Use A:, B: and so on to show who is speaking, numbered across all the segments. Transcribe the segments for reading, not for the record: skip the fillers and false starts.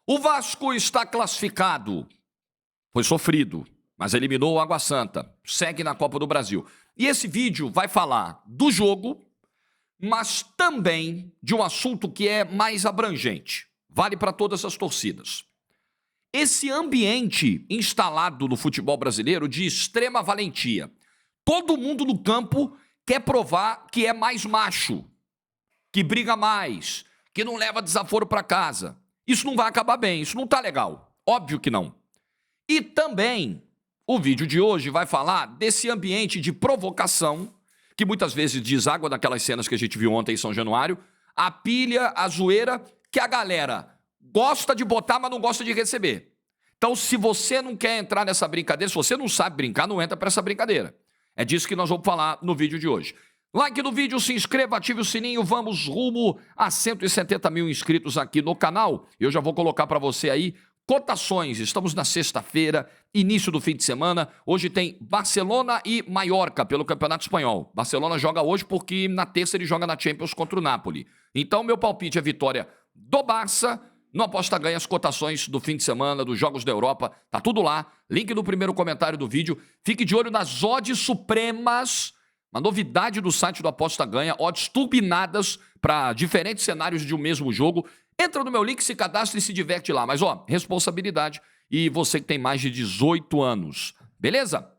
A: O Vasco está classificado. Foi sofrido, mas eliminou o Água Santa. Segue na Copa do Brasil. E esse vídeo vai falar do jogo, mas também de um assunto que é mais abrangente. Vale para todas as torcidas. Esse ambiente instalado no futebol brasileiro de extrema valentia. Todo mundo no campo quer provar que é mais macho, que briga mais, que não leva desaforo para casa. Isso não vai acabar bem, isso não tá legal. Óbvio que não. E também, o vídeo de hoje vai falar desse ambiente de provocação, que muitas vezes deságua naquelas cenas que a gente viu ontem em São Januário, a pilha, a zoeira, que a galera gosta de botar, mas não gosta de receber. Então, se você não quer entrar nessa brincadeira, se você não sabe brincar, não entra para essa brincadeira. É disso que nós vamos falar no vídeo de hoje. Like no vídeo, se inscreva, ative o sininho, vamos rumo a 170 mil inscritos aqui no canal. Eu já vou colocar para você aí cotações. Estamos na sexta-feira, início do fim de semana. Hoje tem Barcelona e Mallorca pelo Campeonato Espanhol. Barcelona joga hoje porque na terça ele joga na Champions contra o Napoli. Então, meu palpite é vitória do Barça. No Aposta Ganha, as cotações do fim de semana, dos Jogos da Europa, tá tudo lá. Link no primeiro comentário do vídeo. Fique de olho nas odds supremas. Uma novidade do site do Aposta Ganha, odds turbinadas para diferentes cenários de um mesmo jogo. Entra no meu link, se cadastra e se diverte lá. Mas, responsabilidade e você que tem mais de 18 anos. Beleza?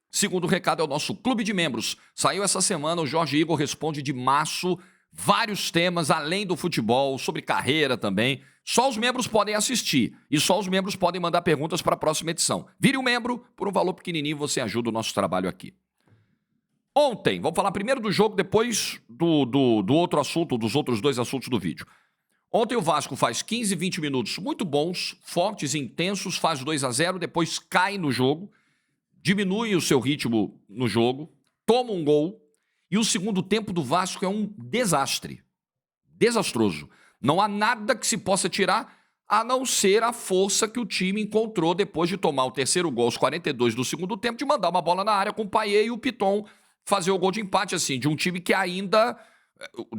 A: Segundo recado é o nosso clube de membros. Saiu essa semana, o Jorge Igor responde de março vários temas, além do futebol, sobre carreira também. Só os membros podem assistir e só os membros podem mandar perguntas para a próxima edição. Vire um membro, por um valor pequenininho você ajuda o nosso trabalho aqui. Ontem, vamos falar primeiro do jogo, depois do outro assunto, dos outros dois assuntos do vídeo. Ontem o Vasco faz 15, 20 minutos muito bons, fortes, intensos, faz 2-0, depois cai no jogo, diminui o seu ritmo no jogo, toma um gol, e o segundo tempo do Vasco é um desastre. Desastroso. Não há nada que se possa tirar, a não ser a força que o time encontrou depois de tomar o terceiro gol aos 42 do segundo tempo, de mandar uma bola na área com o Payet e o Piton fazer o gol de empate, assim, de um time que ainda,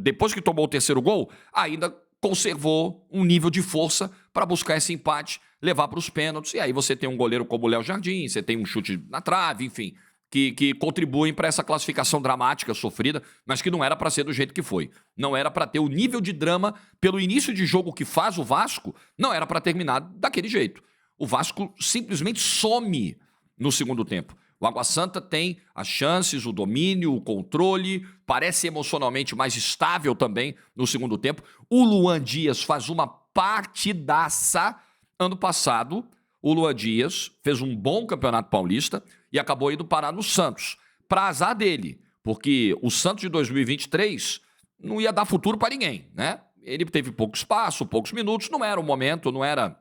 A: depois que tomou o terceiro gol, ainda conservou um nível de força para buscar esse empate, levar para os pênaltis, e aí você tem um goleiro como o Léo Jardim, você tem um chute na trave, enfim, que contribuem para essa classificação dramática, sofrida, mas que não era para ser do jeito que foi. Não era para ter o nível de drama pelo início de jogo que faz o Vasco, não era para terminar daquele jeito. O Vasco simplesmente some no segundo tempo. O Água Santa tem as chances, o domínio, o controle, parece emocionalmente mais estável também no segundo tempo. O Luan Dias faz uma partidaça. Ano passado, o Luan Dias fez um bom Campeonato Paulista e acabou indo parar no Santos. Para azar dele, porque o Santos de 2023 não ia dar futuro para ninguém, né? Ele teve pouco espaço, poucos minutos, não era o momento, não era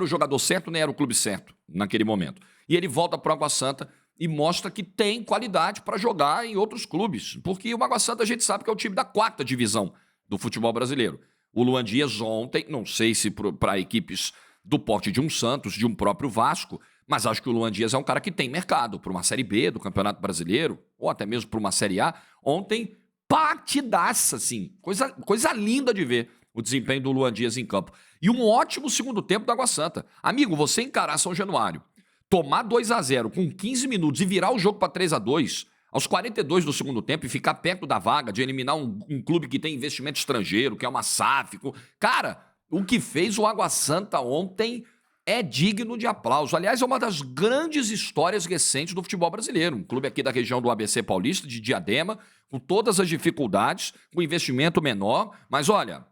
A: o jogador certo, nem era o clube certo naquele momento. E ele volta para o Água Santa e mostra que tem qualidade para jogar em outros clubes. Porque o Água Santa a gente sabe que é o time da 4ª divisão do futebol brasileiro. O Luan Dias ontem, não sei se para equipes do porte de um Santos, de um próprio Vasco, mas acho que o Luan Dias é um cara que tem mercado para uma Série B do Campeonato Brasileiro, ou até mesmo para uma Série A. Ontem, partidaça, assim, coisa linda de ver o desempenho do Luan Dias em campo. E um ótimo segundo tempo do Água Santa. Amigo, você encarar São Januário, tomar 2-0 com 15 minutos e virar o jogo para 3-2 aos 42 do segundo tempo e ficar perto da vaga de eliminar um clube que tem investimento estrangeiro, que é uma SAF. Cara, o que fez o Água Santa ontem é digno de aplauso. Aliás, é uma das grandes histórias recentes do futebol brasileiro. Um clube aqui da região do ABC Paulista, de Diadema, com todas as dificuldades, com investimento menor. Mas olha,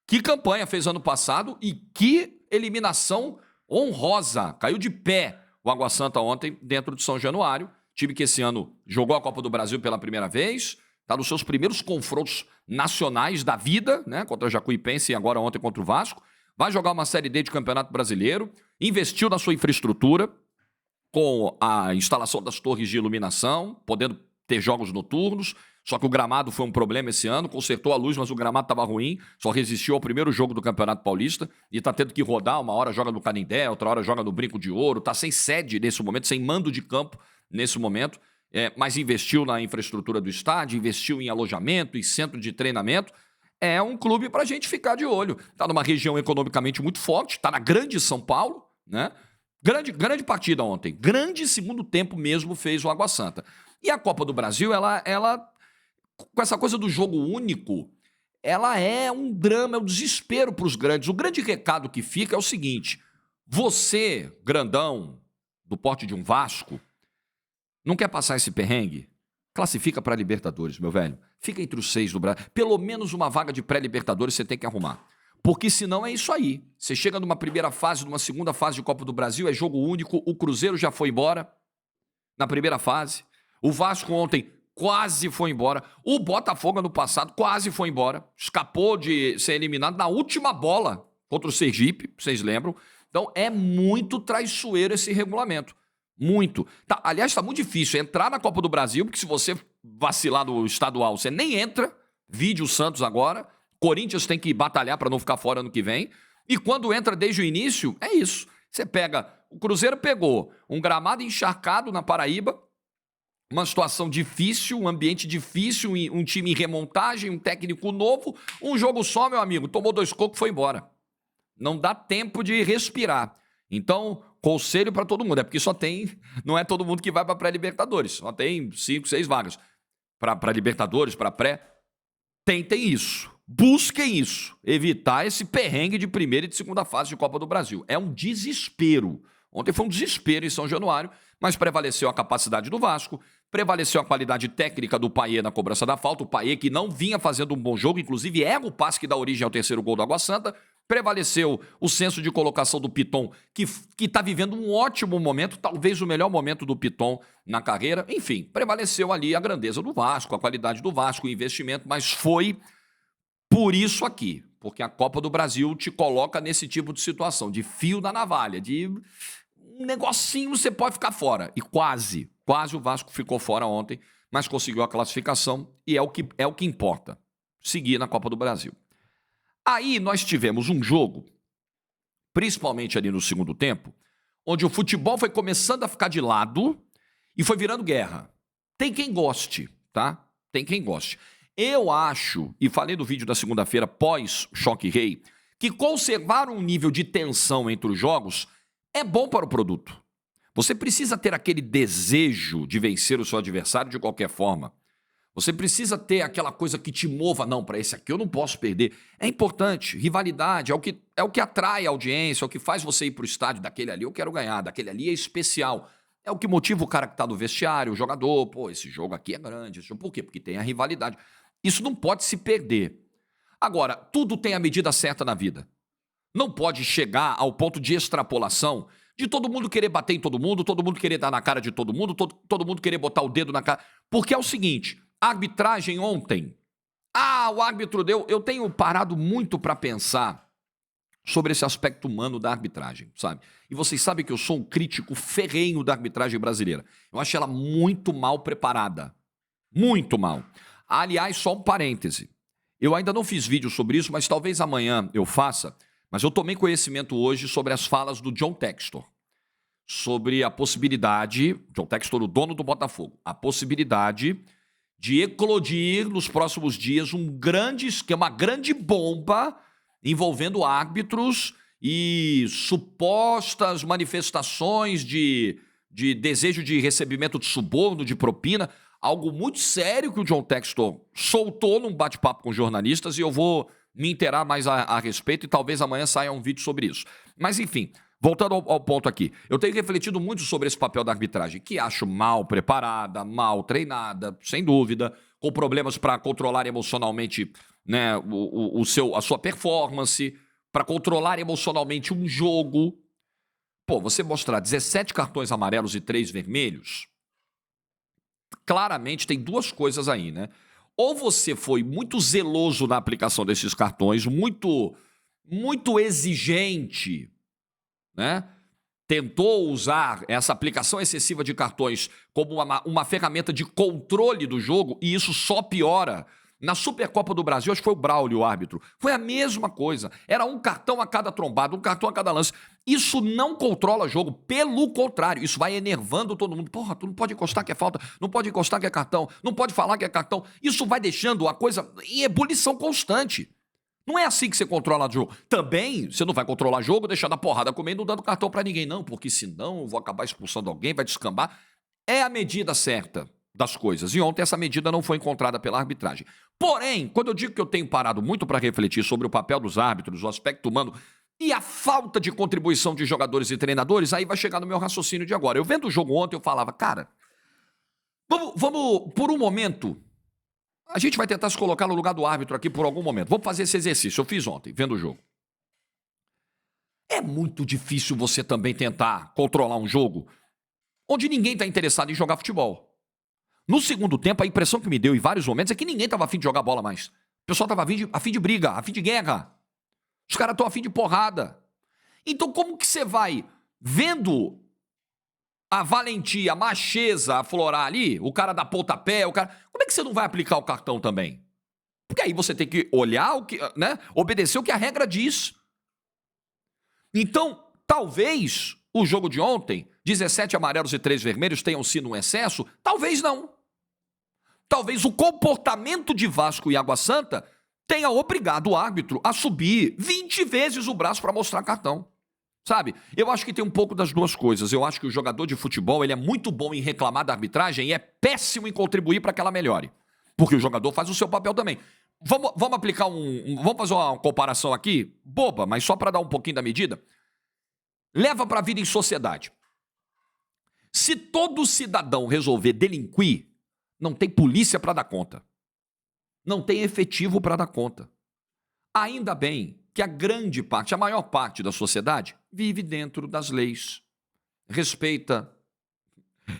A: que campanha fez ano passado e que eliminação honrosa. Caiu de pé o Água Santa ontem dentro de São Januário. Time que esse ano jogou a Copa do Brasil pela primeira vez. Está nos seus primeiros confrontos nacionais da vida, né? Contra a Jacuipense e agora ontem contra o Vasco. Vai jogar uma Série D de Campeonato Brasileiro. Investiu na sua infraestrutura com a instalação das torres de iluminação, podendo ter jogos noturnos. Só que o gramado foi um problema esse ano, consertou a luz, mas o gramado estava ruim, só resistiu ao primeiro jogo do Campeonato Paulista e está tendo que rodar, uma hora joga no Canindé, outra hora joga no Brinco de Ouro, está sem sede nesse momento, sem mando de campo nesse momento, mas investiu na infraestrutura do estádio, investiu em alojamento e centro de treinamento. é um clube para a gente ficar de olho. Está numa região economicamente muito forte, está na grande São Paulo, né? Grande partida ontem. Grande segundo tempo mesmo fez o Água Santa. E a Copa do Brasil, ela com essa coisa do jogo único, ela é um drama, é um desespero para os grandes. O grande recado que fica é o seguinte: você, grandão, do porte de um Vasco, não quer passar esse perrengue? Classifica para a Libertadores, meu velho. Fica entre os 6 do Brasil. Pelo menos uma vaga de pré-Libertadores você tem que arrumar. Porque senão é isso aí. Você chega numa primeira fase, numa segunda fase de Copa do Brasil, é jogo único, o Cruzeiro já foi embora na primeira fase. O Vasco ontem quase foi embora. O Botafogo ano passado quase foi embora. Escapou de ser eliminado na última bola contra o Sergipe, vocês lembram? Então é muito traiçoeiro esse regulamento. Muito. Tá, aliás, está muito difícil entrar na Copa do Brasil, porque se você vacilar no estadual, você nem entra. Vide o Santos agora. Corinthians tem que batalhar para não ficar fora ano que vem. E quando entra desde o início, é isso. Você pega... O Cruzeiro pegou um gramado encharcado na Paraíba, uma situação difícil, um ambiente difícil, um time em remontagem, um técnico novo, um jogo só, meu amigo, tomou 2 cocos e foi embora. Não dá tempo de respirar. Então, conselho para todo mundo, é porque só tem, não é todo mundo que vai para pré-Libertadores, só tem 5, 6 vagas. Para Libertadores, para pré, tentem isso, busquem isso, evitar esse perrengue de primeira e de segunda fase de Copa do Brasil. É um desespero. Ontem foi um desespero em São Januário, mas prevaleceu a capacidade do Vasco, prevaleceu a qualidade técnica do Payet na cobrança da falta, o Payet que não vinha fazendo um bom jogo, inclusive erra o passe que dá origem ao terceiro gol do Água Santa, prevaleceu o senso de colocação do Piton, que está vivendo um ótimo momento, talvez o melhor momento do Piton na carreira. Enfim, prevaleceu ali a grandeza do Vasco, a qualidade do Vasco, o investimento, mas foi por isso aqui, porque a Copa do Brasil te coloca nesse tipo de situação, de fio na navalha, de um negocinho você pode ficar fora. E quase o Vasco ficou fora ontem, mas conseguiu a classificação e é o que importa, seguir na Copa do Brasil. Aí nós tivemos um jogo, principalmente ali no segundo tempo, onde o futebol foi começando a ficar de lado e foi virando guerra. Tem quem goste, tá? Tem quem goste. Eu acho, e falei do vídeo da segunda-feira pós-Choque Rei, que conservar um nível de tensão entre os jogos é bom para o produto. Você precisa ter aquele desejo de vencer o seu adversário de qualquer forma. Você precisa ter aquela coisa que te mova. Não, para esse aqui eu não posso perder. É importante. Rivalidade é o que atrai a audiência, é o que faz você ir para o estádio. Daquele ali eu quero ganhar, daquele ali é especial. É o que motiva o cara que está no vestiário, o jogador. Pô, esse jogo aqui é grande. Por quê? Porque tem a rivalidade. Isso não pode se perder. Agora, tudo tem a medida certa na vida. Não pode chegar ao ponto de extrapolação de todo mundo querer bater em todo mundo querer dar na cara de todo mundo querer botar o dedo na cara. Porque é o seguinte, a arbitragem ontem, o árbitro deu... Eu tenho parado muito para pensar sobre esse aspecto humano da arbitragem, sabe? E vocês sabem que eu sou um crítico ferrenho da arbitragem brasileira. Eu acho ela muito mal preparada. Muito mal. Aliás, só um parêntese. Eu ainda não fiz vídeo sobre isso, mas talvez amanhã eu faça. Mas eu tomei conhecimento hoje sobre as falas do John Textor, sobre a possibilidade, John Textor, o dono do Botafogo, a possibilidade de eclodir nos próximos dias um grande esquema, uma grande bomba envolvendo árbitros e supostas manifestações de desejo de recebimento de suborno, de propina, algo muito sério que o John Textor soltou num bate-papo com jornalistas e eu vou me inteirar mais a respeito e talvez amanhã saia um vídeo sobre isso. Mas enfim, voltando ao ponto aqui, eu tenho refletido muito sobre esse papel da arbitragem, que acho mal preparada, mal treinada, sem dúvida, com problemas para controlar emocionalmente, né, a sua performance, para controlar emocionalmente um jogo. Pô, você mostrar 17 cartões amarelos e 3 vermelhos, claramente tem duas coisas aí, né? Ou você foi muito zeloso na aplicação desses cartões, muito exigente, né? Tentou usar essa aplicação excessiva de cartões como uma ferramenta de controle do jogo e isso só piora Na Supercopa do Brasil, acho que foi o Braulio o árbitro. Foi a mesma coisa. Era um cartão a cada trombada, um cartão a cada lance. Isso não controla jogo. Pelo contrário, isso vai enervando todo mundo. Porra, tu não pode encostar que é falta, não pode encostar que é cartão, não pode falar que é cartão. Isso vai deixando a coisa em ebulição constante. Não é assim que você controla o jogo. Também, você não vai controlar jogo deixando a porrada comendo, não dando cartão pra ninguém, não. Porque senão eu vou acabar expulsando alguém, vai descambar. É a medida certa das coisas. E ontem essa medida não foi encontrada pela arbitragem. Porém, quando eu digo que eu tenho parado muito para refletir sobre o papel dos árbitros, o aspecto humano e a falta de contribuição de jogadores e treinadores, aí vai chegar no meu raciocínio de agora. Eu vendo o jogo ontem, eu falava, cara, vamos por um momento, a gente vai tentar se colocar no lugar do árbitro aqui por algum momento. Vamos fazer esse exercício. Eu fiz ontem, vendo o jogo. É muito difícil você também tentar controlar um jogo onde ninguém está interessado em jogar futebol. No segundo tempo, a impressão que me deu em vários momentos é que ninguém estava afim de jogar bola mais. O pessoal estava afim de briga, afim de guerra. Os caras estão afim de porrada. Então, como que você vai vendo a valentia, a macheza aflorar ali, o cara dá pontapé, o cara... Como é que você não vai aplicar o cartão também? Porque aí você tem que olhar o que, né? Obedecer o que a regra diz. Então, talvez o jogo de ontem, 17 amarelos e 3 vermelhos, tenham sido um excesso? Talvez não. Talvez o comportamento de Vasco e Água Santa tenha obrigado o árbitro a subir 20 vezes o braço para mostrar cartão. Sabe? Eu acho que tem um pouco das duas coisas. Eu acho que o jogador de futebol ele é muito bom em reclamar da arbitragem e é péssimo em contribuir para que ela melhore. Porque o jogador faz o seu papel também. Vamos aplicar vamos fazer uma comparação aqui, boba, mas só para dar um pouquinho da medida. Leva para a vida em sociedade. Se todo cidadão resolver delinquir, não tem polícia para dar conta. Não tem efetivo para dar conta. Ainda bem que a grande parte, a maior parte da sociedade vive dentro das leis. Respeita,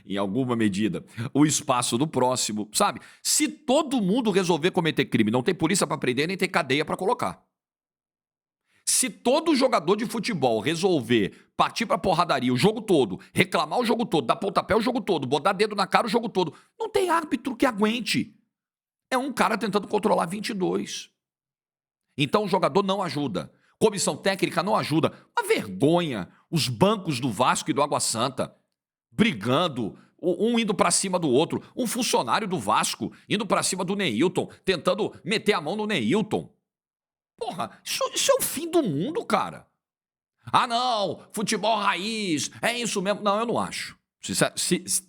A: em alguma medida, o espaço do próximo, sabe? Se todo mundo resolver cometer crime, não tem polícia para prender, nem tem cadeia para colocar. Se todo jogador de futebol resolver partir pra porradaria o jogo todo, reclamar o jogo todo, dar pontapé o jogo todo, botar dedo na cara o jogo todo, não tem árbitro que aguente. É um cara tentando controlar 22. Então o jogador não ajuda. Comissão técnica não ajuda. Uma vergonha. Os bancos do Vasco e do Água Santa brigando, um indo pra cima do outro. Um funcionário do Vasco indo pra cima do Neilton, tentando meter a mão no Neilton. Porra, isso é o fim do mundo, cara. Ah, não, futebol raiz, é isso mesmo. Não, eu não acho.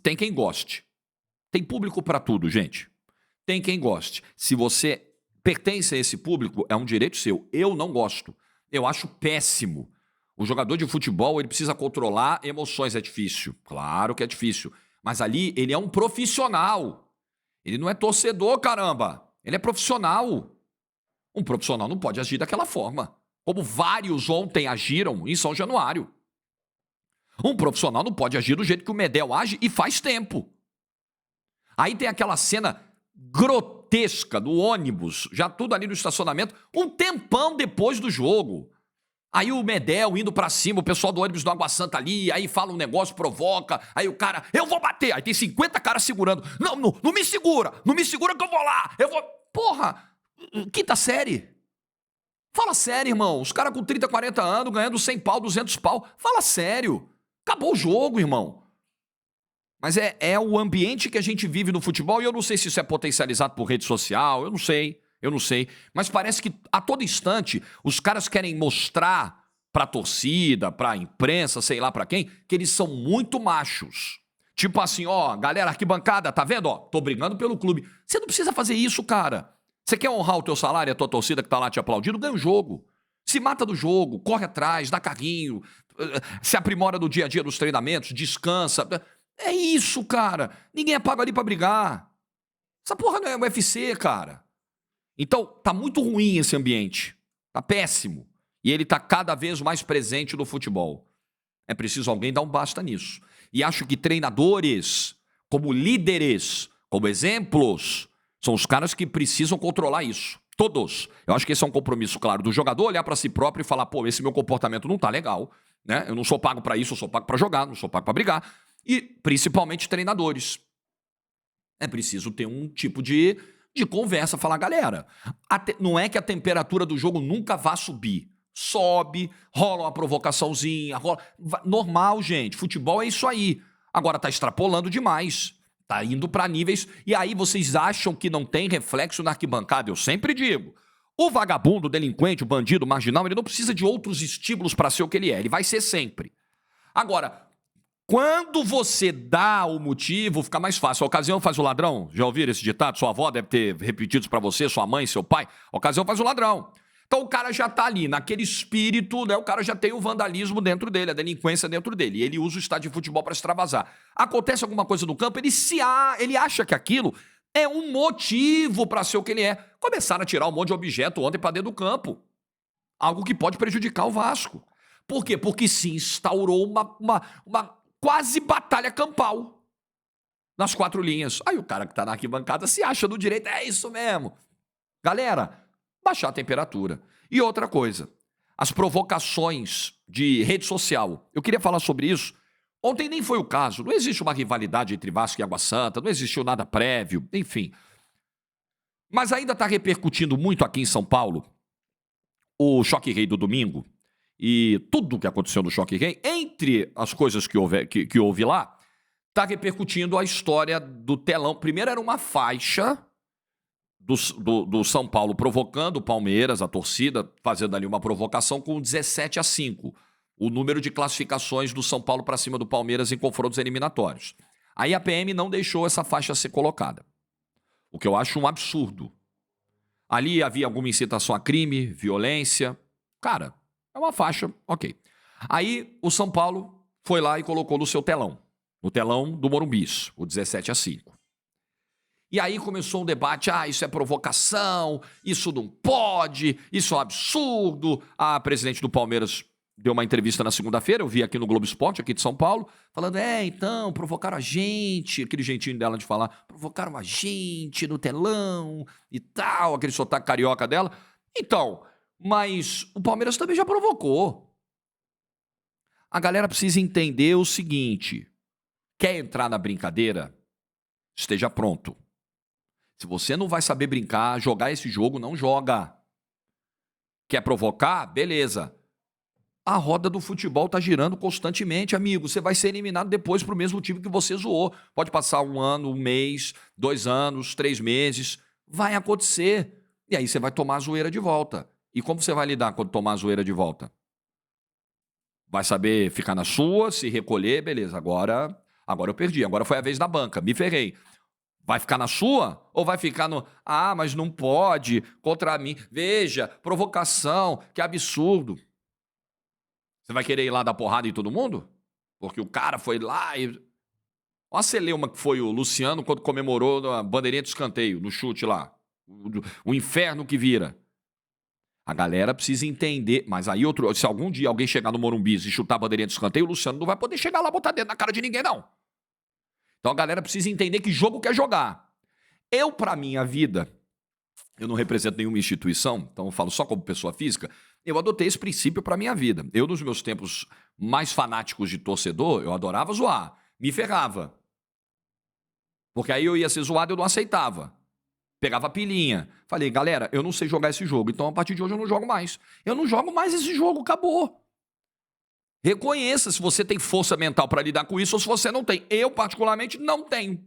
A: Tem quem goste. Tem público pra tudo, gente. Tem quem goste. Se você pertence a esse público, é um direito seu. Eu não gosto. Eu acho péssimo. O jogador de futebol, ele precisa controlar emoções. É difícil. Claro que é difícil. Mas ali, ele é um profissional. Ele não é torcedor, caramba. Ele é profissional. Um profissional não pode agir daquela forma, como vários ontem agiram em São Januário. Um profissional não pode agir do jeito que o Medel age e faz tempo. Aí tem aquela cena grotesca do ônibus, já tudo ali no estacionamento, um tempão depois do jogo. Aí o Medel indo pra cima, o pessoal do ônibus do Água Santa ali, aí fala um negócio, provoca, aí o cara, eu vou bater, aí tem 50 caras segurando. Não me segura que eu vou lá, eu vou... Porra! Quinta série. Fala sério, irmão. Os caras com 30, 40 anos ganhando 100 pau, 200 pau. Fala sério. Acabou o jogo, irmão. Mas é o ambiente que a gente vive no futebol e eu não sei se isso é potencializado por rede social, eu não sei. Mas parece que a todo instante os caras querem mostrar pra torcida, pra imprensa, sei lá pra quem, que eles são muito machos. Tipo assim, ó, galera, arquibancada, tá vendo? Ó, tô brigando pelo clube. Você não precisa fazer isso, cara. Você quer honrar o teu salário e a tua torcida que tá lá te aplaudindo? Ganha o jogo. Se mata do jogo, corre atrás, dá carrinho, se aprimora no dia a dia dos treinamentos, descansa. É isso, cara. Ninguém é pago ali pra brigar. Essa porra não é UFC, cara. Então, tá muito ruim esse ambiente. Tá péssimo. E ele tá cada vez mais presente no futebol. É preciso alguém dar um basta nisso. E acho que treinadores, como líderes, como exemplos... São os caras que precisam controlar isso. Todos. Eu acho que esse é um compromisso, claro, do jogador olhar pra si próprio e falar, pô, esse meu comportamento não tá legal, né? Eu não sou pago pra isso, eu sou pago pra jogar, não sou pago pra brigar. E, principalmente, treinadores. É preciso ter um tipo de de conversa, falar, galera, não é que a temperatura do jogo nunca vá subir. Sobe, rola uma provocaçãozinha, normal, gente. Futebol é isso aí. Agora tá extrapolando demais. Tá indo pra níveis... E aí vocês acham que não tem reflexo na arquibancada? Eu sempre digo. O vagabundo, o delinquente, o bandido, o marginal, ele não precisa de outros estímulos pra ser o que ele é. Ele vai ser sempre. Agora, quando você dá o motivo, fica mais fácil. A ocasião faz o ladrão. Já ouviram esse ditado? Sua avó deve ter repetido isso pra você, sua mãe, seu pai. A ocasião faz o ladrão. Então o cara já tá ali, naquele espírito, né? O cara já tem o vandalismo dentro dele, a delinquência dentro dele. E ele usa o estádio de futebol para extravasar. Acontece alguma coisa no campo, ele acha que aquilo é um motivo para ser o que ele é. Começaram a tirar um monte de objeto ontem para dentro do campo. Algo que pode prejudicar o Vasco. Por quê? Porque se instaurou uma quase batalha campal nas 4 linhas. Aí o cara que tá na arquibancada se acha do direito, é isso mesmo. Galera, baixar a temperatura. E outra coisa, as provocações de rede social. Eu queria falar sobre isso. Ontem nem foi o caso. Não existe uma rivalidade entre Vasco e Água Santa, não existiu nada prévio, enfim. Mas ainda está repercutindo muito aqui em São Paulo o Choque Rei do domingo e tudo o que aconteceu no Choque Rei. Entre as coisas que houve lá, está repercutindo a história do telão. Primeiro era uma faixa do São Paulo provocando o Palmeiras, a torcida, fazendo ali uma provocação com 17-5, o número de classificações do São Paulo para cima do Palmeiras em confrontos eliminatórios. Aí a PM não deixou essa faixa ser colocada, o que eu acho um absurdo. Ali havia alguma incitação a crime, violência. Cara, é uma faixa, ok. Aí o São Paulo foi lá e colocou no seu telão, no telão do Morumbis, o 17-5. E aí começou um debate, isso é provocação, isso não pode, isso é um absurdo. A presidente do Palmeiras deu uma entrevista na segunda-feira, eu vi aqui no Globo Esporte, aqui de São Paulo, falando, então, provocaram a gente, aquele jeitinho dela de falar, provocaram a gente no telão e tal, aquele sotaque carioca dela. Então, mas o Palmeiras também já provocou. A galera precisa entender o seguinte, quer entrar na brincadeira? Esteja pronto. Se você não vai saber brincar, jogar esse jogo, não joga. Quer provocar? Beleza. A roda do futebol tá girando constantemente, amigo. Você vai ser eliminado depois pro mesmo time que você zoou. Pode passar 1 ano, 1 mês, 2 anos, 3 meses. Vai acontecer. E aí você vai tomar a zoeira de volta. E como você vai lidar quando tomar a zoeira de volta? Vai saber ficar na sua, se recolher, beleza. Agora eu perdi. Agora foi a vez da banca. Me ferrei. Vai ficar na sua? Ou vai ficar no... mas não pode, contra mim. Veja, provocação, que absurdo. Você vai querer ir lá dar porrada em todo mundo? Porque o cara foi lá e... Olha a celeuma que foi o Luciano quando comemorou a bandeirinha de escanteio, no chute lá. O inferno que vira. A galera precisa entender. Mas aí, se algum dia alguém chegar no Morumbi e chutar a bandeirinha de escanteio, o Luciano não vai poder chegar lá e botar dedo na cara de ninguém, não. Então a galera precisa entender que jogo quer jogar. Eu, pra minha vida, eu não represento nenhuma instituição, então eu falo só como pessoa física, eu adotei esse princípio pra minha vida. Eu, nos meus tempos mais fanáticos de torcedor, eu adorava zoar, me ferrava. Porque aí eu ia ser zoado e eu não aceitava. Pegava pilhinha. Falei, galera, eu não sei jogar esse jogo, então a partir de hoje eu não jogo mais. Eu não jogo mais esse jogo, acabou. Reconheça se você tem força mental para lidar com isso ou se você não tem. Eu, particularmente, não tenho.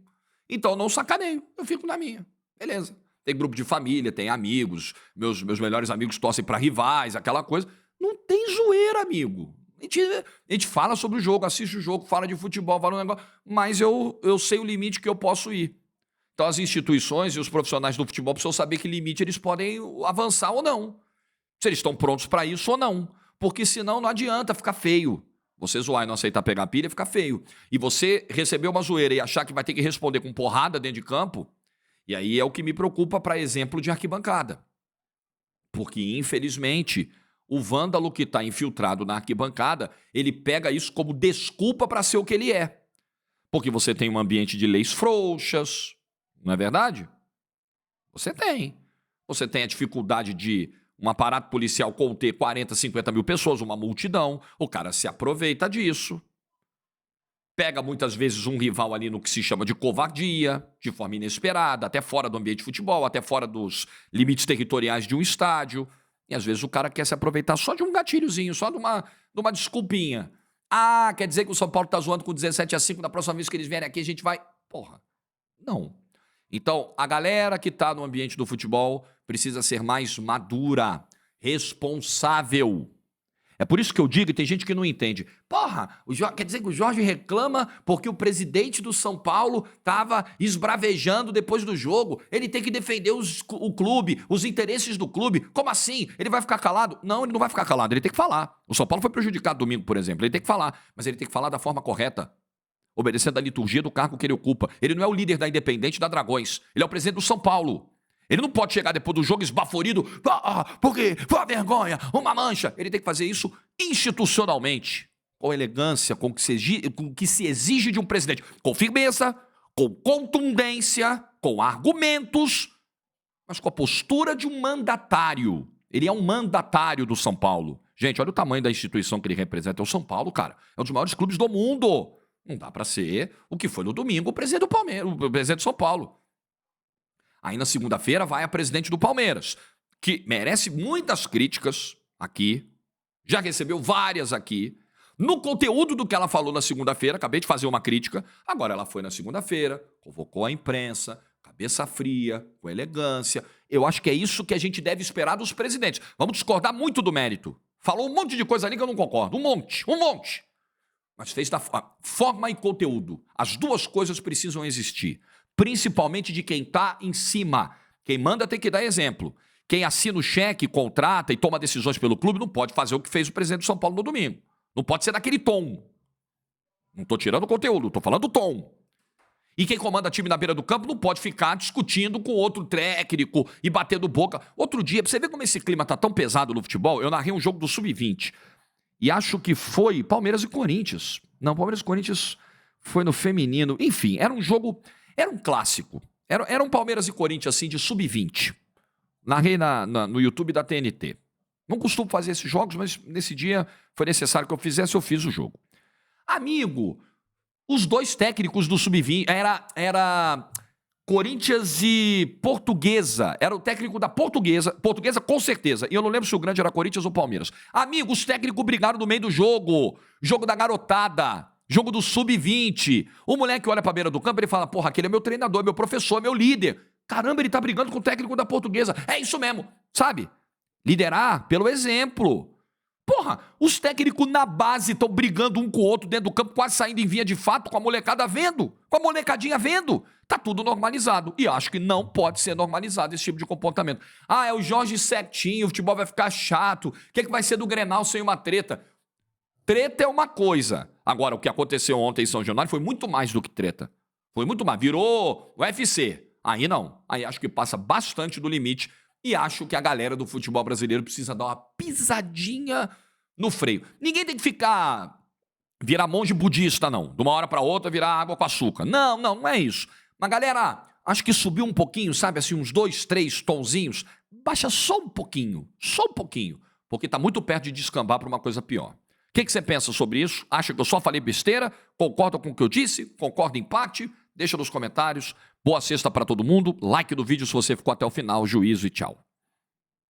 A: Então, eu não sacaneio. Eu fico na minha. Beleza. Tem grupo de família, tem amigos. Meus melhores amigos torcem para rivais, aquela coisa. Não tem zoeira, amigo. A gente fala sobre o jogo, assiste o jogo, fala de futebol, fala um negócio. Mas eu sei o limite que eu posso ir. Então, as instituições e os profissionais do futebol precisam saber que limite eles podem avançar ou não. Se eles estão prontos para isso ou não. Porque senão não adianta, ficar feio. Você zoar e não aceitar pegar pilha, fica feio. E você receber uma zoeira e achar que vai ter que responder com porrada dentro de campo, e aí é o que me preocupa para exemplo de arquibancada. Porque, infelizmente, o vândalo que está infiltrado na arquibancada, ele pega isso como desculpa para ser o que ele é. Porque você tem um ambiente de leis frouxas, não é verdade? Você tem. Você tem a dificuldade de um aparato policial conter 40, 50 mil pessoas, uma multidão, o cara se aproveita disso. pega muitas vezes um rival ali no que se chama de covardia, de forma inesperada, até fora do ambiente de futebol, até fora dos limites territoriais de um estádio. E às vezes o cara quer se aproveitar só de um gatilhozinho, só de uma desculpinha. Ah, quer dizer que o São Paulo tá zoando com 17-5, da próxima vez que eles vierem aqui a gente vai... Porra, não. Então, a galera que tá no ambiente do futebol precisa ser mais madura, responsável. É por isso que eu digo, e tem gente que não entende. Porra, quer dizer que o Jorge reclama porque o presidente do São Paulo estava esbravejando depois do jogo. Ele tem que defender o clube, os interesses do clube. Como assim? Ele vai ficar calado? Não, ele não vai ficar calado, ele tem que falar. O São Paulo foi prejudicado domingo, por exemplo. Ele tem que falar, mas ele tem que falar da forma correta, obedecendo à liturgia do cargo que ele ocupa. Ele não é o líder da Independente da Dragões. Ele é o presidente do São Paulo. Ele não pode chegar depois do jogo esbaforido, porque foi uma vergonha, uma mancha. Ele tem que fazer isso institucionalmente, com elegância, com o que se exige de um presidente. Com firmeza, com contundência, com argumentos, mas com a postura de um mandatário. Ele é um mandatário do São Paulo. Gente, olha o tamanho da instituição que ele representa. É o São Paulo, cara. É um dos maiores clubes do mundo. Não dá pra ser o que foi no domingo o presidente do Palmeiras, o presidente do São Paulo. Aí na segunda-feira vai a presidente do Palmeiras, que merece muitas críticas aqui, já recebeu várias aqui. No conteúdo do que ela falou na segunda-feira, acabei de fazer uma crítica, agora ela foi na segunda-feira, convocou a imprensa, cabeça fria, com elegância. Eu acho que é isso que a gente deve esperar dos presidentes. Vamos discordar muito do mérito. Falou um monte de coisa ali que eu não concordo, um monte. Mas fez da forma e conteúdo. As duas coisas precisam existir. Principalmente de quem está em cima. Quem manda tem que dar exemplo. Quem assina o cheque, contrata e toma decisões pelo clube não pode fazer o que fez o presidente do São Paulo no domingo. Não pode ser daquele tom. Não estou tirando o conteúdo, estou falando do tom. E quem comanda time na beira do campo não pode ficar discutindo com outro técnico e batendo boca. Outro dia, pra você ver como esse clima tá tão pesado no futebol, eu narrei um jogo do Sub-20. E acho que foi Palmeiras e Corinthians. Não, Palmeiras e Corinthians foi no feminino. Enfim, era um jogo... Era um clássico. Era um Palmeiras e Corinthians, assim, de sub-20. Narrei no YouTube da TNT. Não costumo fazer esses jogos, mas nesse dia foi necessário que eu fizesse, eu fiz o jogo. Amigo, os dois técnicos do sub-20, era Corinthians e Portuguesa. Era o técnico da Portuguesa com certeza. E eu não lembro se o grande era Corinthians ou Palmeiras. Amigo, os técnicos brigaram no meio do jogo. Jogo da garotada. Jogo do sub-20. O moleque olha pra beira do campo e ele fala, porra, aquele é meu treinador, meu professor, meu líder. Caramba, ele tá brigando com o técnico da Portuguesa. É isso mesmo, sabe? Liderar pelo exemplo. Porra, os técnicos na base estão brigando um com o outro dentro do campo, quase saindo em via de fato, com a molecada vendo. Com a molecadinha vendo. Tá tudo normalizado. E acho que não pode ser normalizado esse tipo de comportamento. Ah, é o Jorge certinho, o futebol vai ficar chato. O que vai ser do Grenal sem uma treta? Treta é uma coisa. Agora, o que aconteceu ontem em São Januário foi muito mais do que treta. Foi muito mais. Virou UFC. Aí não. Aí acho que passa bastante do limite. E acho que a galera do futebol brasileiro precisa dar uma pisadinha no freio. Ninguém tem que virar monge budista, não. De uma hora para outra virar água com açúcar. Não é isso. Mas, galera, acho que subiu um pouquinho, sabe? Assim, uns 2, 3 tonzinhos. Baixa só um pouquinho. Porque tá muito perto de descambar para uma coisa pior. O que você pensa sobre isso? Acha que eu só falei besteira? Concorda com o que eu disse? Concorda em parte? Deixa nos comentários. Boa sexta para todo mundo. Like do vídeo se você ficou até o final. Juízo e tchau.